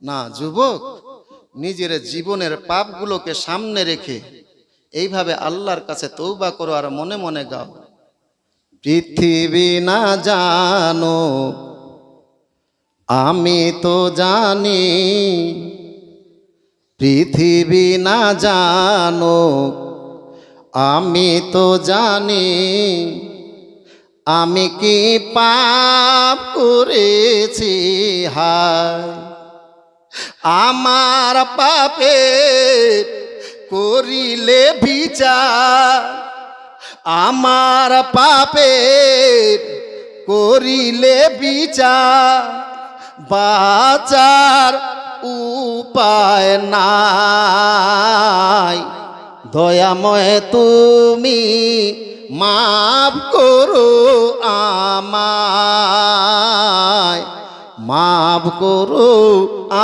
না যুবক, নিজের জীবনের পাপগুলোকে সামনে রেখে এইভাবে আল্লাহর কাছে তওবা করো আর মনে মনে গাও, পৃথিবী না জানো আমি তো জানি, পৃথিবী না জানো আমি তো জানি, আমি কি পাপ করেছি হায়, আমার পাপের করিলে বিচার, আমার পাপের করিলে বিচার, বাঁচার উপায় নাই, দয়াময় তুমি মাফ করো আমায়, মাফ করো।